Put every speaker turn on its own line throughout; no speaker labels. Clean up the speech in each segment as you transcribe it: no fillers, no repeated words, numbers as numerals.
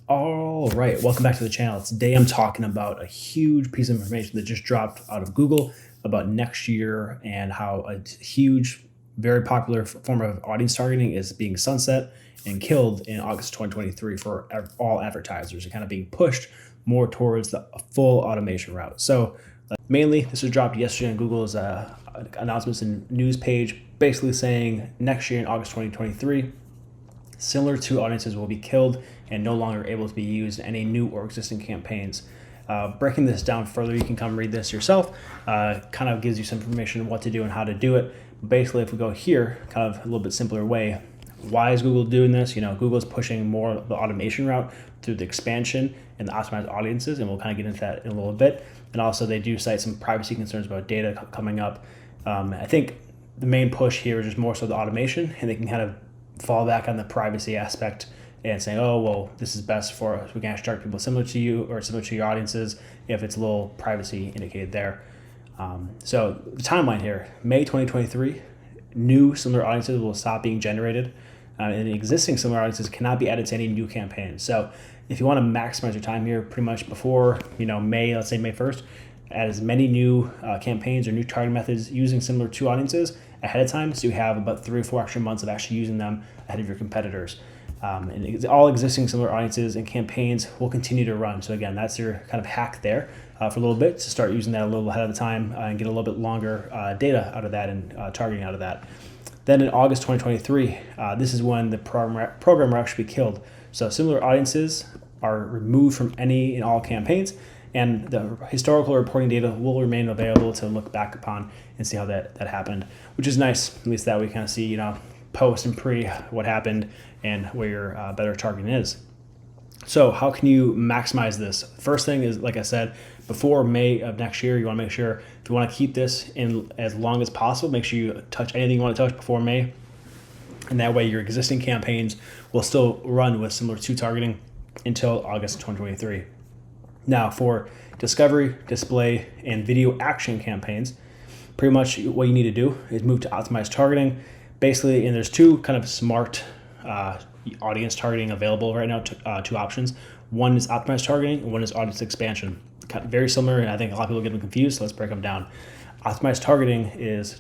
All right, welcome back to the channel. Today I'm talking about a huge piece of information that just dropped out of Google about next year and how a huge, very popular form of audience targeting is being sunset and killed in August 2023 for all advertisers and kind of being pushed more towards the full automation route. So mainly this was dropped yesterday on Google's announcements and news page, basically saying next year in August 2023, similar to audiences will be killed and no longer able to be used in any new or existing campaigns. Breaking this down further, you can come read this yourself. Kind of gives you some information on what to do and how to do it. Basically, if we go here, kind of a little bit simpler way, why is Google doing this? Google is pushing more of the automation route through the expansion and the optimized audiences, and we'll kind of get into that in a little bit. And also, they do cite some privacy concerns about data coming up. I think the main push here is just more so the automation, and they can kind of fall back on the privacy aspect and say, oh, well, this is best for us. We can actually target people similar to you or similar to your audiences if it's a little privacy indicated there. So the timeline here, May 2023, new similar audiences will stop being generated, and the existing similar audiences cannot be added to any new campaigns. So if you want to maximize your time here, pretty much before May, let's say May 1st, add as many new campaigns or new targeting methods using similar to audiences ahead of time, so you have about 3 or 4 extra months of actually using them ahead of your competitors. And all existing similar audiences and campaigns will continue to run. So again, that's your kind of hack there for a little bit, to start using that a little ahead of the time and get a little bit longer data out of that and targeting out of that. Then in August 2023, this is when the program will actually be killed. So similar audiences are removed from any and all campaigns, and the historical reporting data will remain available to look back upon and see how that happened, which is nice. At least that we kind of see, post and pre what happened and where your better targeting is. So how can you maximize this? First thing is, like I said, before May of next year, you want to make sure, if you want to keep this in as long as possible, make sure you touch anything you want to touch before May. And that way your existing campaigns will still run with similar to targeting until August 2023. Now for discovery, display, and video action campaigns, pretty much what you need to do is move to optimized targeting. Basically, and there's two kind of smart audience targeting available right now, two options. One is optimized targeting, and one is audience expansion. Very similar, and I think a lot of people get them confused, so let's break them down. Optimized targeting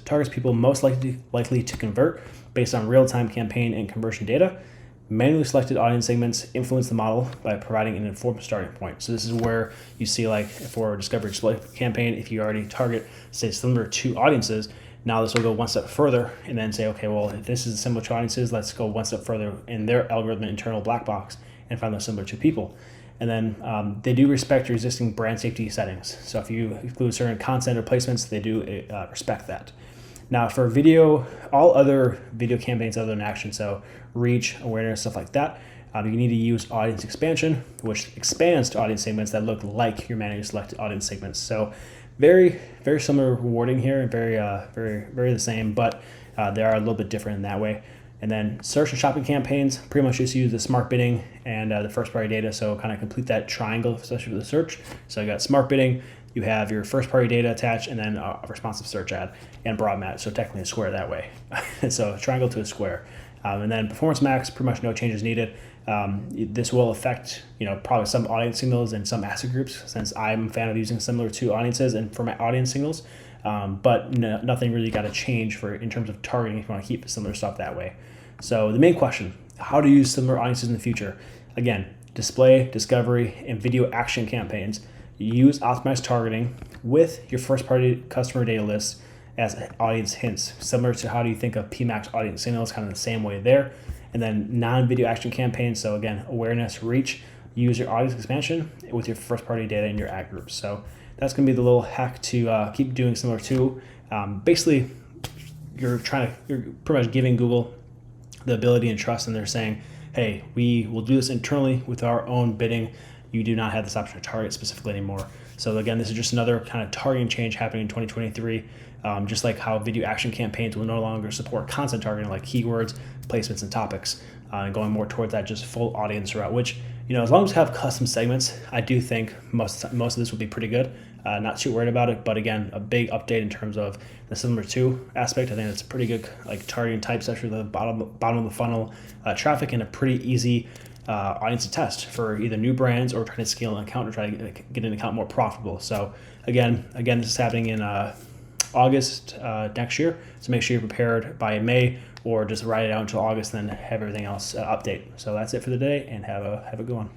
targets people most likely to convert based on real-time campaign and conversion data. Manually selected audience segments influence the model by providing an informed starting point. So this is where you see, like for a discovery display campaign, if you already target, say, similar to audiences, now this will go one step further and then say, okay, well, if this is similar to audiences, let's go one step further in their algorithm internal black box and find those similar to people. And then they do respect your existing brand safety settings. So if you include certain content or placements, they do respect that. Now for video, all other video campaigns other than action, so reach, awareness, stuff like that, you need to use audience expansion, which expands to audience segments that look like your manually selected audience segments. So very, very similar wording here, and very the same, but they are a little bit different in that way. And then search and shopping campaigns, pretty much just use the smart bidding and the first party data. So kind of complete that triangle, especially with the search. So you got smart bidding, you have your first party data attached, and then a responsive search ad and broad match. So technically a square that way. So a triangle to a square. And then performance max, pretty much no changes needed. This will affect, probably some audience signals and some asset groups, since I'm a fan of using similar to audiences and for my audience signals. But nothing really got to change in terms of targeting if you want to keep similar stuff that way. So the main question, how to use similar audiences in the future. Again, display, discovery, and video action campaigns. Use optimized targeting with your first party customer data list as audience hints, similar to how do you think of PMAX audience signals, kind of the same way there. And then non-video action campaigns, so again, awareness, reach, use your audience expansion with your first party data in your ad groups. So that's going to be the little hack to keep doing similar to. Basically, you're pretty much giving Google the ability and trust, and they're saying, hey, we will do this internally with our own bidding. You do not have this option to target specifically anymore. So again, this is just another kind of targeting change happening in 2023, just like how video action campaigns will no longer support content targeting like keywords, placements, and topics, and going more towards that just full audience route, which, as long as you have custom segments, I do think most of this will be pretty good. Not too worried about it, but again, a big update in terms of the similar to aspect. I think it's a pretty good targeting type, especially the bottom of the funnel traffic, and a pretty easy audience to test for either new brands or trying to scale an account or try to get an account more profitable. So again, this is happening in August next year. So make sure you're prepared by May, or just ride it out until August, then have everything else update. So that's it for the day, and have a good one.